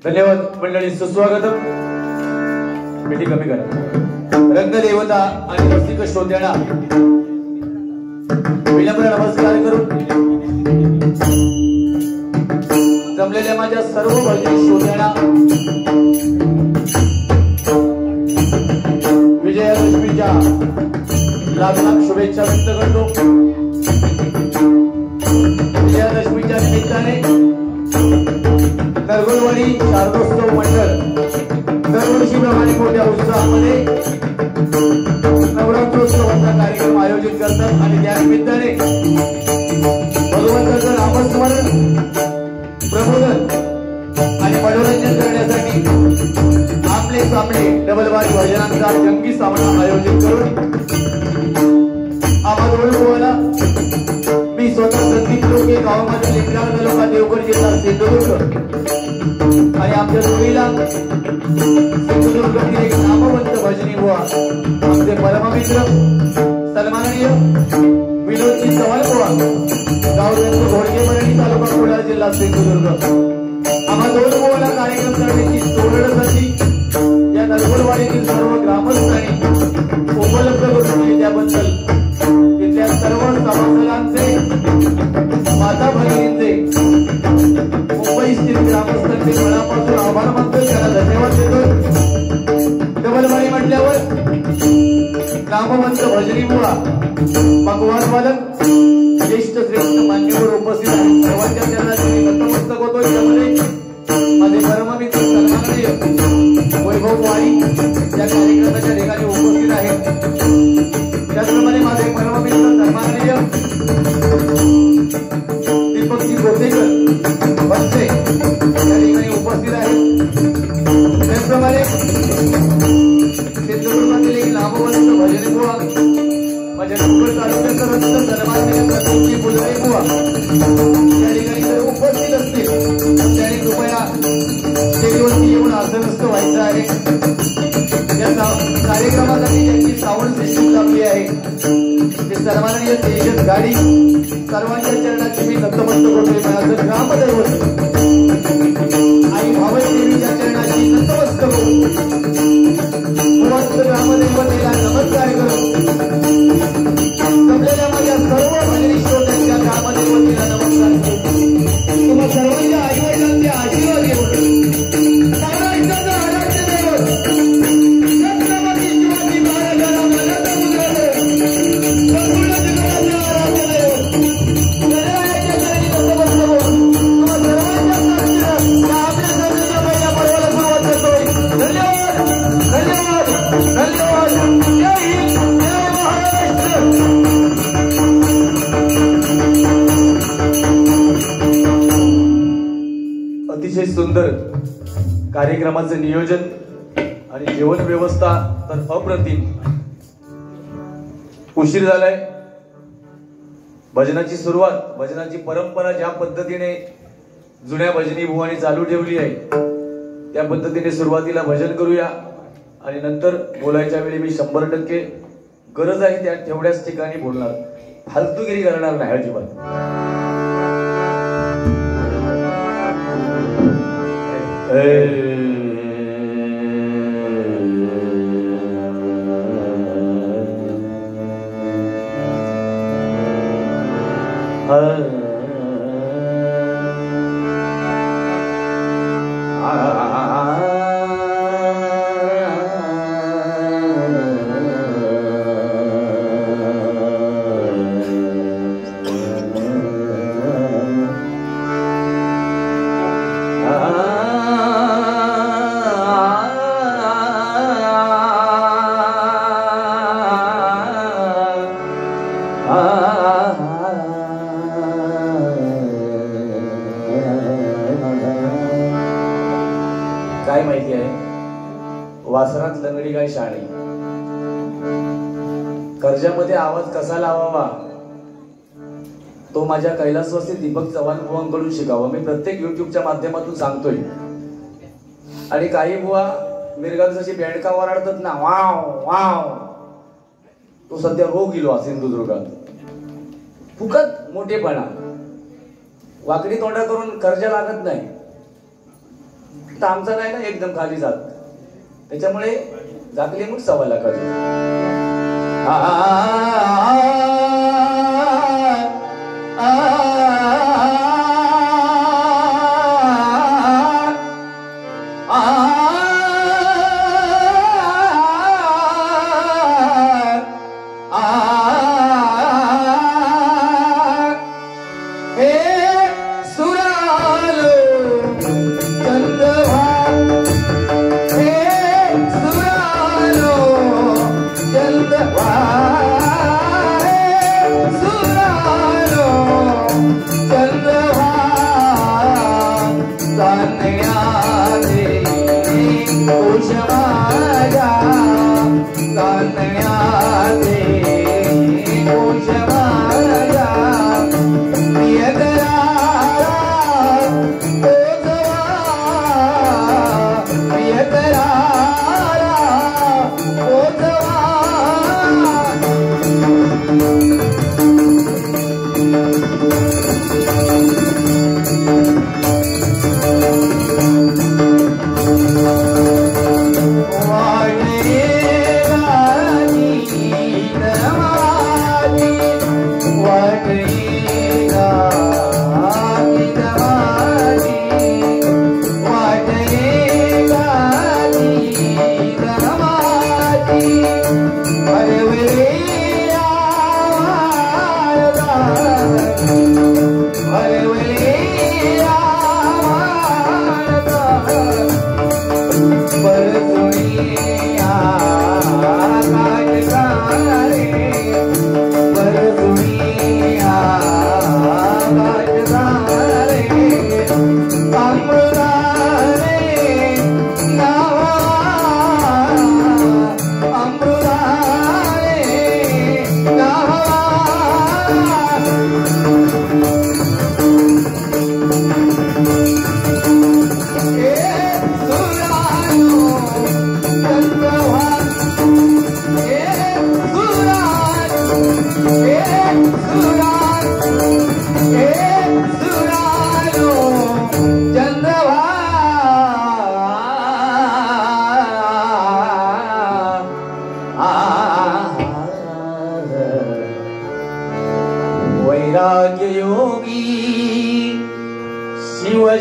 धन्यवाद मंडळी, सुस्वागतम. मिठी कमी करा. रंगदेवता आणि रसिक श्रोत्यांना विनम्र नमस्कार करून जमलेल्या माझ्या सर्व भजनी श्रोत्यांना विजयादशमीच्या लाख लाख शुभेच्छा व्यक्त करतो. विजयादशमीच्या निमित्ताने नरगुलवाडी शारदोत्सव मंडळ दरवर्षीप्रमाणे मोठ्या उत्साहामध्ये नवरात्रोत्सवाचा कार्यक्रम आयोजित करतात आणि त्या निमित्ताने भगवंताचं नामस्मरण, प्रबोधन आणि मनोरंजन करण्यासाठी आपले सामने डबलबारी भजनांचा जंगी सामना आयोजित करून आम्हा दोन मी स्वतः संदीप लोके गावामध्ये लिंगाळ तालुका देवगड जिल्हा सिंधुदुर्ग आणि आमच्या जोडीला सिंधुदुर्गातील एक नामवंत भजनी बुवा आमचे परममित्र सन्माननीय विनोदजी चव्हाण बुवा, गाव त्यांचं घोडकेमरणी तालुका कोलार जिल्हा सिंधुदुर्ग. आम्हा दोन बुवाला कार्यक्रम करण्याची सोडण्यासाठी या नरगुलवाडीतील सर्व ग्रामस्थांनी उपलब्ध करून दिली त्याबद्दल तिथल्या सर्व सभासदांचे, माता भगिनींचे, मुंबई स्थित ग्रामस्थांचे मनापासून आभार मानतो, त्यांना धन्यवाद देतो. डबलबारी म्हटल्यावर नामवंत भजनी बुवा, भगवान वादक, ज्येष्ठ श्रेष्ठ मान्यवर उपस्थित आहेत. सर्वांच्या चरणाची नतमस्तक होतो. त्यामध्ये माझे परममित्र सन्माननीय वैभव वाणी या कार्यक्रमाच्या ठिकाणी उपस्थित आहेत. त्याचप्रमाणे माझे परममित्र सन्माननीय दीपकजी गोसेकर बसते या ठिकाणी उपस्थित आहेत. त्याचप्रमाणे सिंधुदुर्गातील एक नामवंत भजनी बुवा, माझ्या डोंगर तालुक्याचं रक्त सन्माननीय प्रतापजी बुलरे बुवा सन्माननीय तेजस गाडी सर्वांच्या चरणाची मी नतमस्तक होते. माझं ग्रामदैवत आई भावई देवीच्या चरणाची नतमस्तक होतो. ग्रामदैवतेला नमस्कार करू. जमलेल्या माझ्या सर्व भजनी श्रोत्यांच्या ग्रामदैवतेला नमस्कार करू. तुम्हा सर्वांच्या आईवडिलांचे आशीर्वाद घेऊन महाराष्ट्राचा आराध्य दैवत छत्रपती शिवाजी महाराजांना मनाचा मुजरा संपूर्ण जगातलं आराध्य दैवत गणरायाच्या चरणी नतमस्तक होऊन तुम्हा सर्वांच्या साक्षीनं या आपल्या सर्वांच्या पहिल्या पर्वाला सुरुवात करतोय. धन्यवाद धन्यवाद धन्यवाद. जय हिंद जय महाराष्ट्र. अतिशय सुंदर कार्यक्रमाचं नियोजन आणि जेवण व्यवस्था तर अप्रतिम. उशीर झालाय. भजनाची सुरुवात, भजनाची परंपरा ज्या पद्धतीने जुन्या भजनी बुवांनी चालू ठेवली आहे त्या पद्धतीने सुरुवातीला भजन करूया आणि नंतर बोलायच्या वेळी मी 100% गरज आहे त्या तेवढ्याच ठिकाणी बोलणार. फालतूगिरी करणार नाही अजिबात. काय माहिती आहे, वासरात लंगडी काय शाणी. कर्जामध्ये आवाज कसा लावावा तो माझ्या कैलासवासी दीपक चव्हाण बुवांकडून शिकावा. मी प्रत्येक युट्यूबच्या माध्यमातून सांगतोय. आणि काही बुवा मिरगात जशी बेंडका वराडतात ना, वाव वाव, तो सध्या रोग गेलो सिंधुदुर्गात. फुकट मोठेपणा, वाकडी तोंडा करून कर्जा लागत नाही. तर आमचा नाही ना एकदम खाली जात, त्याच्यामुळे झाकली मग 1.25 लाखाची. I'm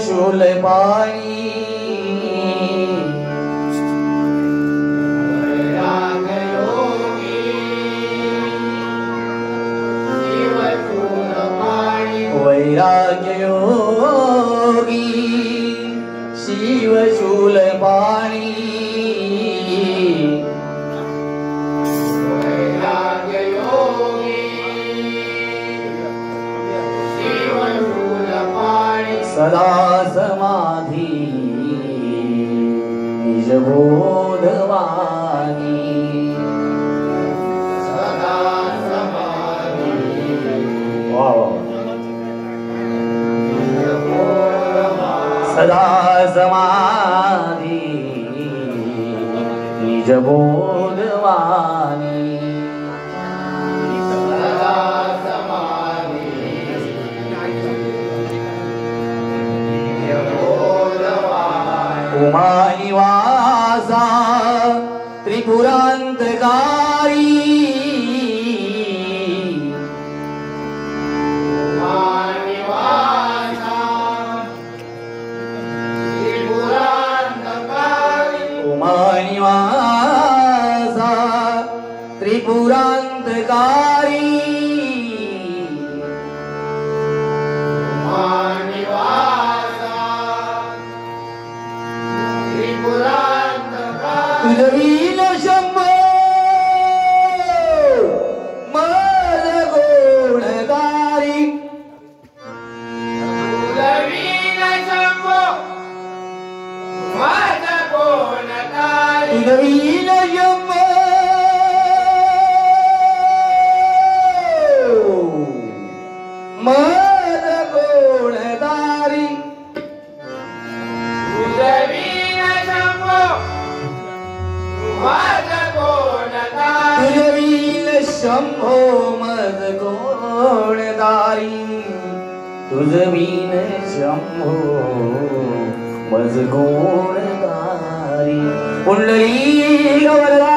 शूल पाणी वैराग्य योगी शिवशूल पाणी वैराग्य योगी शिवशूल पाणी सदा समाधी निजबोधवाणी सदा समाधी सदा समाधी निजबोधवाणी सदा समाधी निजबोधवाणी उमा निवासा त्रिपुरांतकारी निवासा त्रिपुरांतकारी तुझवीन शंभो मज गुणकारी तुझवीन शंभो मज गुणकारी तुझवीन शंभो मज गुणकारी तुझवीन शंभो तुझवीन शंभो मज गोणदारी तुझवीन शंभो मज गोणदारी पुंडली गवरला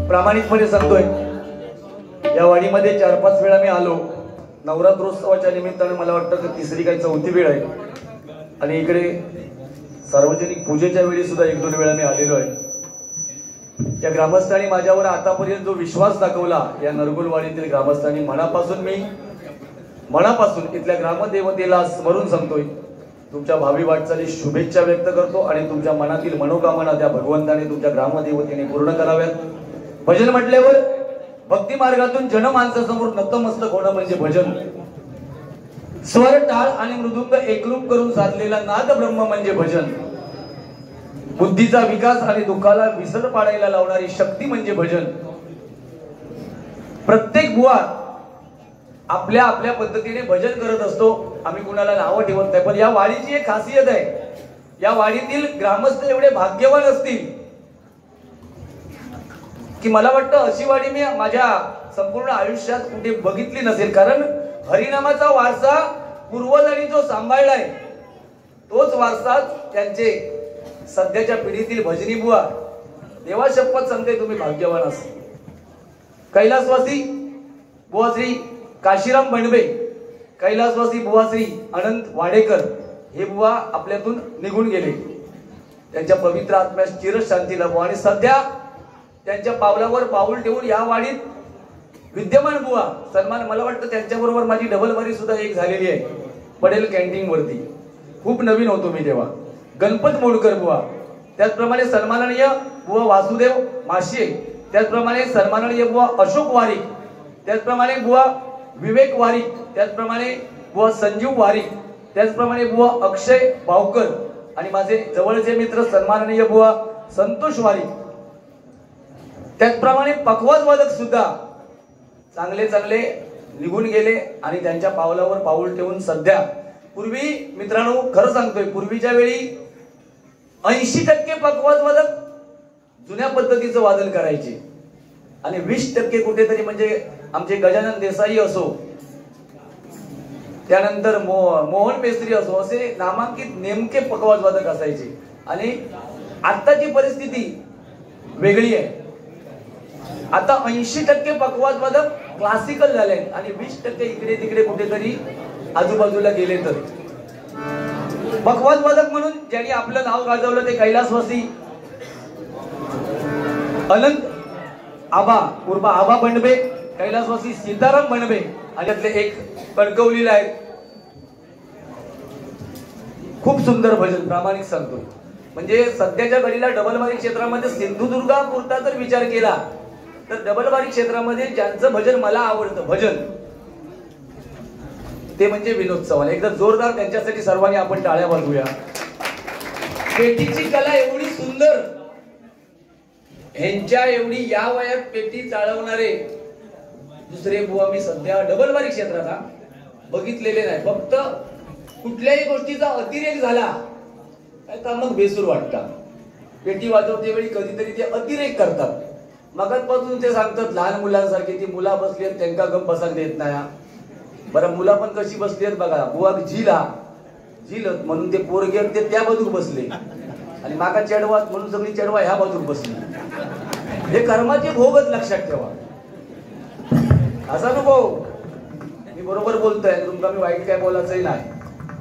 प्रामाणिकपणे सांगतोय, या वाडीमध्ये 4-5 वेळा मी आलो. नवरात्रोत्सवाच्या निमित्ताने मला वाटतं की तिसरी काही चौथी वेळ आहे. आणि इकडे सार्वजनिक पूजेच्या वेळी सुद्धा 1-2 वेळा मी आलेलो आहे. या ग्रामस्थांनी माझ्यावर आतापर्यंत जो विश्वास दाखवला, या नरगुलवाडीतील ग्रामस्थांनी मनापासून इथल्या ग्रामदेवतेला स्मरून सांगतोय, तुमच्या भावी वाटचाली शुभेच्छा व्यक्त करतो आणि तुमच्या मनातील मनोकामना त्या भगवंताने तुमच्या ग्रामदेवतेने पूर्ण कराव्यात. भजन म्हटल्यावर भक्ती मार्गातून जनमानसासमोर नतमस्तक होणं म्हणजे भजन. स्वर, टाळ आणि मृदुंग एकरूप करून साधलेला नाद ब्रह्म म्हणजे भजन. बुद्धीचा विकास आणि दुःखाला विसर पाडायला लावणारी शक्ती म्हणजे भजन. प्रत्येक बुवा आपल्या आपल्या पद्धतीने भजन करत असतो. आम्ही कुणाला नावं ठेवत नाही, पण या वाडीची एक खासियत आहे, या वाडीतील ग्रामस्थ एवढे भाग्यवान असतील की मला वाटतं अशी वाडी मी माझ्या संपूर्ण आयुष्यात कुठे बघितली नसेल. कारण हरिनामाचा वारसा पूर्वजांनी जो सांभाळलाय, तोच वारसा त्यांचे सध्याच्या पिढीतील भजनी बुवा, देवा शपथ सांगते तुम्ही भाग्यवान असाल. कैलासवासी बुवाश्री काशीराम बंडबे, कैलासवासी बुवाश्री अनंत वाडेकर हे बुवा आपल्यातून निघून गेले. त्यांच्या पवित्र आत्म्यास चिरशांती लाभो. आणि सध्या त्यांच्या पावलावर पाऊल ठेवून या वाडीत विद्यमान बुवा सन्मान, मला वाटतं त्यांच्याबरोबर माझी डबल वारी सुद्धा एक झालेली आहे पडेल कॅन्टीन वरती. खूप नवीन होतो मी तेव्हा. गणपत मोडकर बुवा, त्याचप्रमाणे सन्माननीय बुवा वासुदेव माशे, त्याचप्रमाणे सन्माननीय बुवा अशोक वारीक, त्याचप्रमाणे बुवा विवेक वारीक, त्याचप्रमाणे बुवा संजीव वारीक, त्याचप्रमाणे बुवा अक्षय बावकर आणि माझे जवळचे मित्र सन्माननीय बुवा संतोष वारीक. त्याचप्रमाणे पखवाज वादक सुद्धा चांगले चांगले निघून गेले आणि त्यांच्या पावलावर पाऊल ठेवून सध्या, पूर्वी मित्रांनो खरं सांगतोय, पूर्वीच्या वेळी 80% पखवाज वादक जुन्या पद्धतीचं वादन करायचे. आणि 20% कुठेतरी म्हणजे आमचे गजानन देसाई असो, त्यानंतर मोहन मेस्त्री असो, असे नामांकित नेमके पखवाजवादक असायचे. आणि आत्ताची परिस्थिती वेगळी आहे. आता 80% पखवाजवादक क्लासिकल झाले आणि 20% इकडे तिकडे कुठेतरी आजूबाजूला गेले. तर पखवाजवादक म्हणून ज्यांनी आपलं नाव गाजवलं ते कैलासवासी अनंत आबा उर्फ आबा बंडबे, कैलासवासी सीताराम बंडबे आणि त्यातले एक कणकवलीला आहेत. खूप सुंदर भजन, प्रामाणिक सांगतो. म्हणजे सध्याच्या घडीला डबलबारी क्षेत्रामध्ये सिंधुदुर्गापुरता जर विचार केला तर डबलबारी क्षेत्रामध्ये ज्यांचं भजन मला आवडतं भजन ते म्हणजे विनोद चव्हाण. एकदा जोरदार त्यांच्यासाठी सर्वांनी आपण टाळ्या वाजवूया. पेटीची कला एवढी सुंदर, ह्यांच्या एवढी या वयात पेटी चालवणारे दुसरे बुवा मी सध्या डबलबारी क्षेत्रात बघितलेले नाही. फक्त कुठल्याही गोष्टीचा अतिरेक झाला का मग बेसूर वाटतात. पेटी वाजवते वेळी कधीतरी ते अतिरेक करतात. मगाचपासून ते सांगतात लहान मुलांसारखे, ती मुला बसली आहेत त्यांना गप बसायला देत नाही. बरं मुला पण कशी बसली आहेत बघा. बुवा झिलत म्हणून ते पोरगे ते त्या बाजूक बसले आणि मागा चढवात म्हणून सगळी चढवा ह्या बाजूक बसली. हे कर्माचे भोगच लक्षात ठेवा. असा नको. मी बरोबर बोलतोय, तुमका मी वाईट काय बोलायचंही नाही.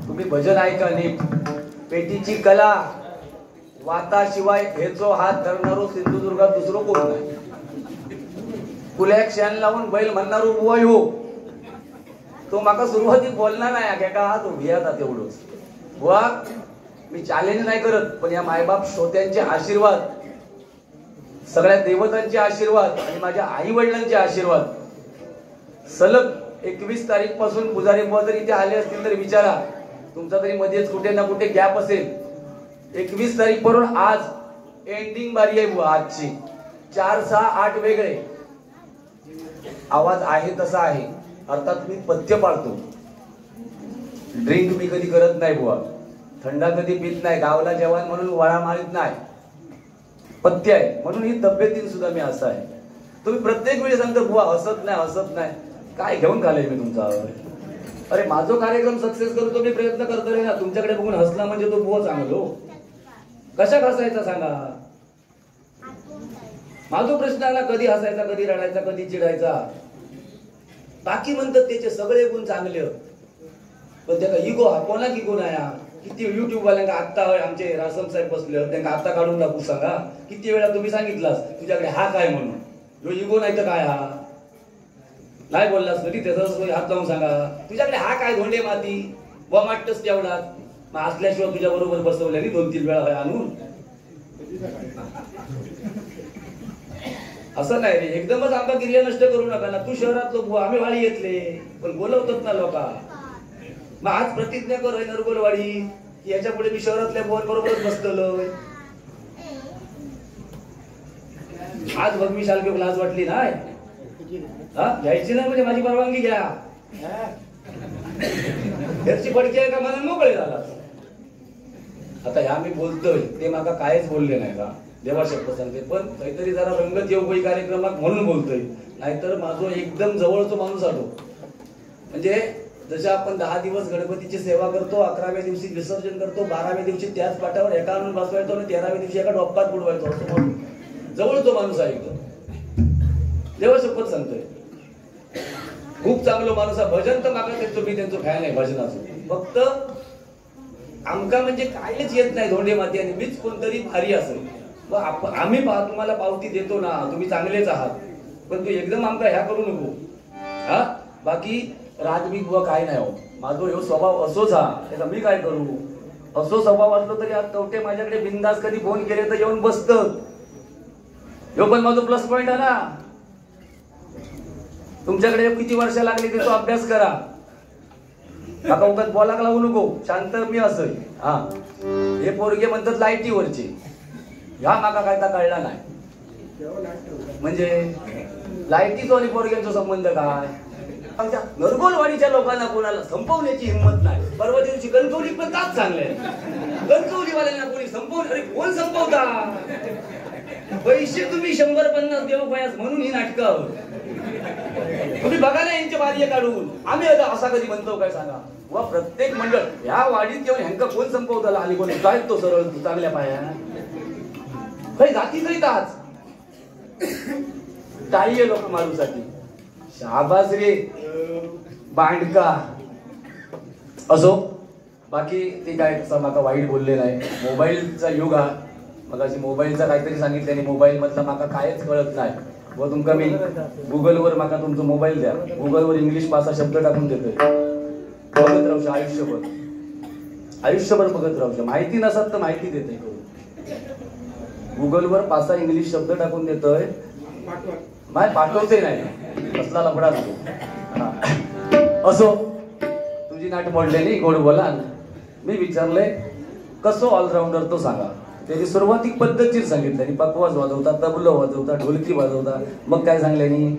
तुम्ही भजन ऐका नीट. पेटीची कला वाताशिवाय हेचो हात धरणारो सिंधुदुर्गात दुसरं कोण नाही. कुल्याक शान लावून बैल म्हणणारो बुवा हो तो माका सुरुवातीक बोलणार नाही का हात उभी आता तेवढंच. बुवा मी चॅलेंज नाही करत, पण या मायबाप श्रोत्यांचे आशीर्वाद, सगळ्या देवतांचे आशीर्वाद आणि माझ्या आई वडिलांचे आशीर्वाद सलग 21 तारीख पासून पुजारी बुवा जर इथे आले असतील तर विचारा, तुमचा तरी मध्येच कुठे ना कुठे गॅप असेल. 21 तारीख पासून आज एंडिंग बारी आहे बुवा. आजची 4, 6, 8 वेगळे आवाज आहे तसा आहे. अर्थात मी पथ्य पाळतो. ड्रिंक मी कधी करत नाही बुवा. थंडा कधी पित नाही. गावला जेवण म्हणून वळा मारित नाही. पथ्य आहे म्हणून ही तब्येतीन सुद्धा मी असं आहे. तुम्ही प्रत्येक वेळी सांगता बुवा हसत नाही. काय घेऊन खाले मी तुमचा? अरे माझा कार्यक्रम सक्सेस करतो मी, प्रयत्न करतो रे ना. तुमच्याकडे बघून हसला म्हणजे तो बुवा चांगलो. कशा हसायचा सांगा? माझा प्रश्न आला कधी हसायचा, कधी रडायचा, कधी चिडायचा. बाकी म्हणतात त्याचे सगळे गुण चांगले, पण त्याला इगो हा कोणाक इगो नाही. किती युट्यूब वाल्यांना आत्ता आमचे रासम साहेब बसले त्यांना आत्ता काढून दाखवू सांगा. किती वेळा तुम्ही सांगितलास तुझ्याकडे हा काय म्हणून. जो इगो नाही तर काय हा नाही बोललास कधी त्याचा हात लावून सांगा. तुझ्याकडे हा काय धोंडे माती वाटतच तेवढा. मग असल्याशिवाय तुझ्या बरोबर बसवल्याने 2-3 वेळा आणून असं नाही रे. एकदमच आमचा गिर्या नष्ट करू नका ना. तू शहरातलो बुवा, आम्ही वाडी येतले पण बोलवतात ना लोका. मग आज प्रतिज्ञा कर नरगोलवाडी की याच्या पुढे मी शहरातल्या बुवांबरोबरच बसतलोय. आज बघ मी शालके लाज वाटली नाही. घ्यायची नाही म्हणजे माझी परवानगी घ्या. घरची पडकी आहे का मला मोकळे झाला. आता ह्या मी बोलतोय ते माका कायच बोलले नाही का देवा शब्द सांगते, पण काहीतरी जरा रंगत येऊ काही कार्यक्रमात म्हणून बोलतोय. नाहीतर माझं एकदम जवळचा माणूस आलो. म्हणजे जसे आपण 10 दिवस गणपतीची सेवा करतो, 11व्या दिवशी विसर्जन करतो, 12व्या दिवशी त्याच पाठावर एका आणून बसवायचो आणि 13व्या दिवशी एका डोपकात बुडवायचो. असं म्हणून जवळचा माणूस आहे एकदम. देवा शपथ सांगतोय खूप चांगलं माणूस आहे. भजन तर मागा त्यांचं मी त्यांचं फॅन आहे भजनाचं. फक्त आमका म्हणजे कायच येत नाही धोंडे माती आणि मीच कोणतरी भारी असेल. आम्ही तुम्हाला पावती देतो ना, तुम्ही चांगलेच आहात, पण तू एकदम आमका ह्या करू नको. हा बाकी राजबीक व काय नाही हो. माझा ह्यो स्वभाव असोच हा. त्याचा मी काय करू. असो स्वभाव असलो तरी आज कवटे माझ्याकडे बिंदास कधी फोन केले तर येऊन बसतं. ह्यो पण माझा प्लस पॉइंट आहे ना. तुमच्याकडे किती वर्ष लागली त्याचा अभ्यास करा. काका उगाच बोलायला लावू नको. शांत मी असं हा. हे पोरगे म्हणतात लाईटीवरचे. ह्या माका काय कळला नाही. म्हणजे लाईटीचो आणि पोरग्यांचा संबंध काय. आमच्या नरगोलवाडीच्या लोकांना कोणाला संपवण्याची हिंमत नाही. परवा दिवशी कणकवलीत पण ताच चांगले गंजवलीवाल्यांना कोणी संपवलं? अरे कोण संपवता? पैसे तुम्ही 100-50 देऊ पायास म्हणून ही नाटकं तुम्ही बघा ना यांच्या बारीये काढून. आम्ही आता असा कधी म्हणतो काय सांगा? वा प्रत्येक मंडळ ह्या वाडीत येऊन ह्यांका कोण संपवताला आणि कोण काय तो सरळ चांगल्या पाया काही जाती करीत आज टाळीये लोक मारूसाठी. शाबास रे बांडका. असो बाकी ते काय तसं माका वाईट बोलले नाही. मोबाईलचा युग हा. मग अशी मोबाईलचा काहीतरी सांगितलं आणि मोबाईल मधला माका कायच कळत नाही. व तुमका मी गुगलवर माका तुमचा मोबाईल द्या. गुगलवर इंग्लिश भाषा शब्द टाकून देतोय. बघत राहू आयुष्यभर बघत राहू. माहिती नसत तर माहिती देते. गुगलवर 5 इंग्लिश शब्द टाकून देतोय. माय पाठवते नाही कसला लफडा नको. असो तुझी नाट मोडलेली गोड बोला. मी विचारलंय कसो ऑलराऊंडर तो सांगा. त्याची सुरुवातीक पद्धतशीर सांगितलं. पकवाज वाजवता, तबलो वाजवता, ढोलकी वाजवता. मग काय सांगल्यानी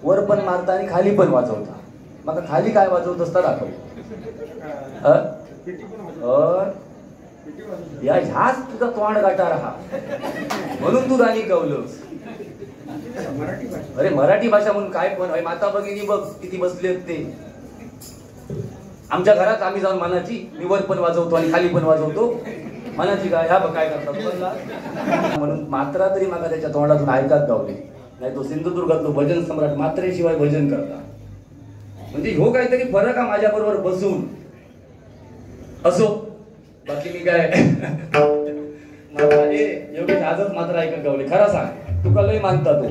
वर पण मारता आणि खाली पण वाजवता. मग खाली काय वाजवत असता दाखव. या ह्याच तुझा तोंड गाठार हा म्हणून तू गाणी कवलंस. अरे मराठी भाषा म्हणून काय पण माता भगिनी बघ किती बसले ते. आमच्या घरात आम्ही जाऊन मनाची मी वर पण वाजवतो आणि खाली पण वाजवतो. मनाची काय ह्या बघ काय करतात म्हणून मात्रा तरी मला त्याच्या तोंडातून ऐकात गावली नाही. तो सिंधुदुर्गातलो भजन सम्राट मात्रेशिवाय भजन करता म्हणजे हो काहीतरी फरक हा माझ्या बरोबर बसून. असो बाकी मी काय एवढी आजच मात्र ऐकत गावली. खरा सांग तुका लय मानता तू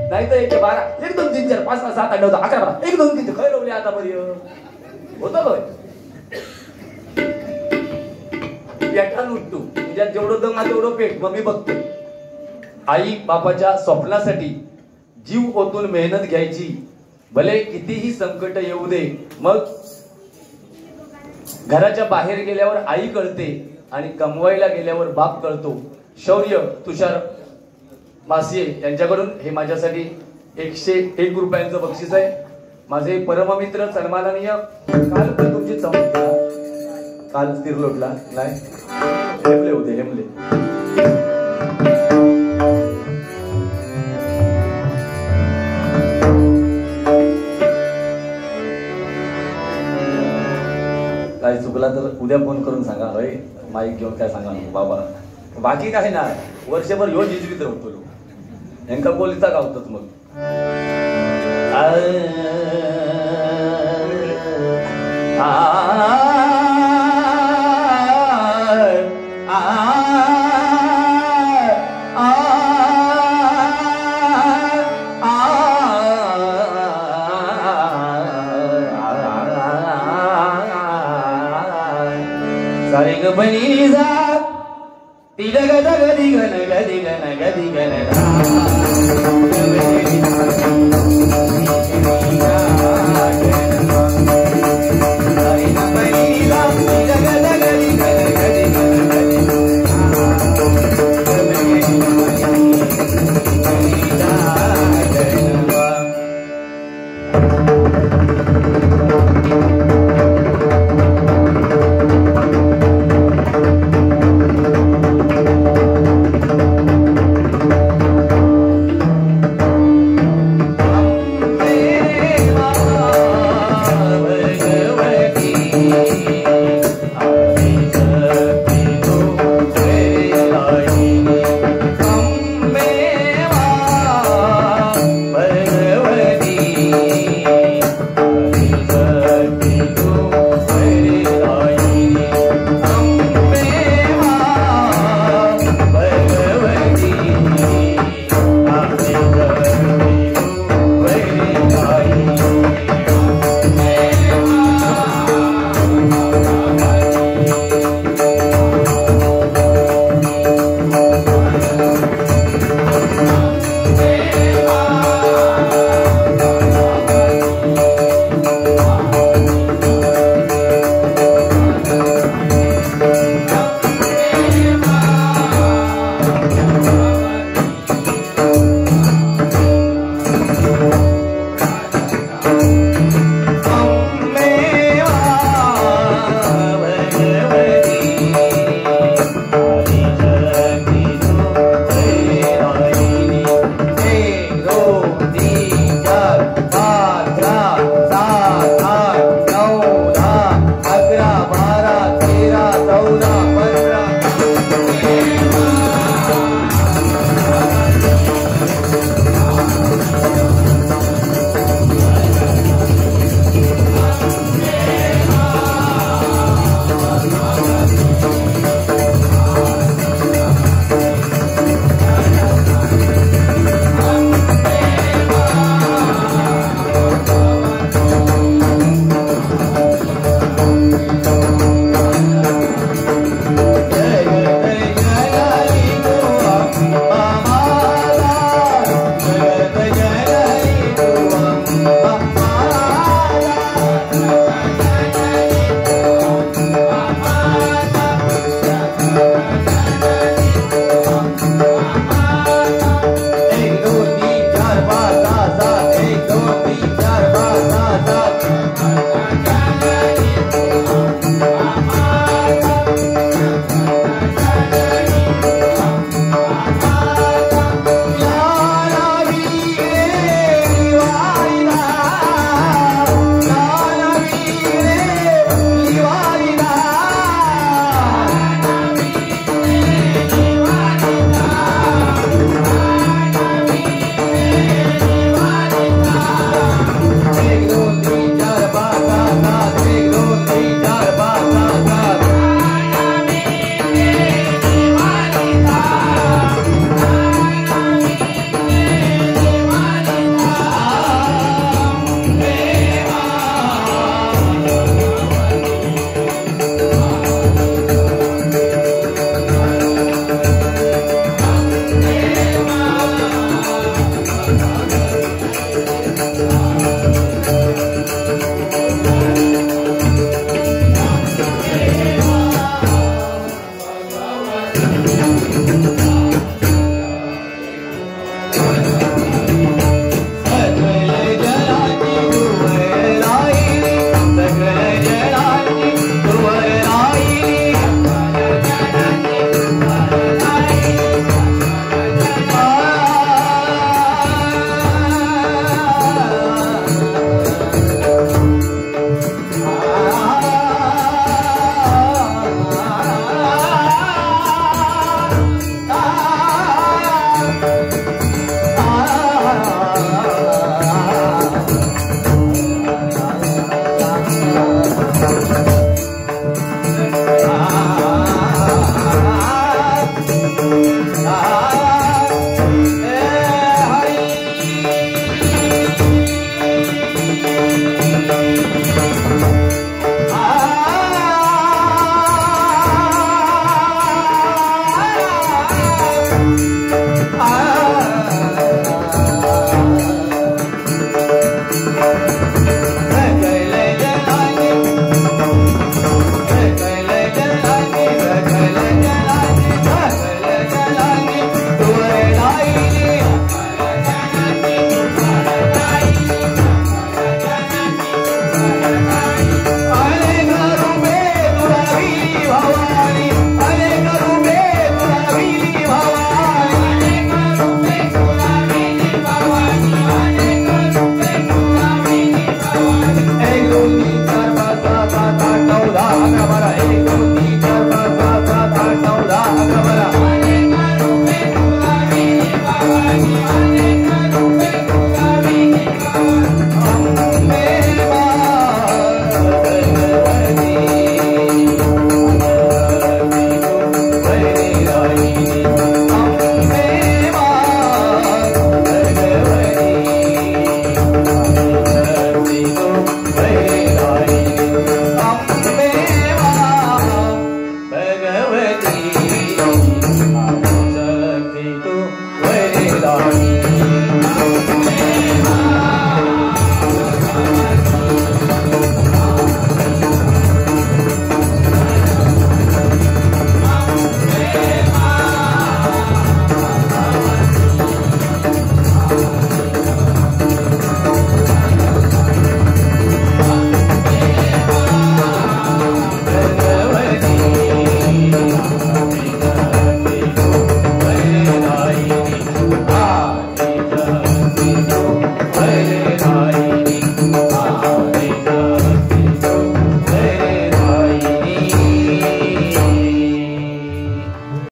नाही तर 1 12 1 2 3 4 5 6 7 8 9 10 11 12 1 2 3 खय लावले आतापर्यंत होतं होय. पेठान उठतो तुझ्यात जेवढं दम आहे तेवढं पेट. मग मी बघतो आई बापाच्या स्वप्नासाठी जीव ओतून मेहनत घ्यायची. भले कितीही संकट येऊ दे. मग घराच्या बाहेर गेल्यावर आई कळते आणि कमवायला गेल्यावर बाप कळतो. शौर्य तुषार मासिये यांच्याकडून हे माझ्यासाठी 101 रुपयांचं बक्षीस आहे. माझे परममित्र सन्माननीय काल पण तुमची काल तिरलोटला नाही हेमले होते हेमले. काय चुकला तर उद्या फोन करून सांगा. होय माईक घेऊन काय सांगा बाबा. बाकी काय ना वर्षभर ह्यो जिजवीत राहतो. यांका बोलीचा गावतच मग सारे ग बनी जा तिल गद गदी गन गदी गन गदी गन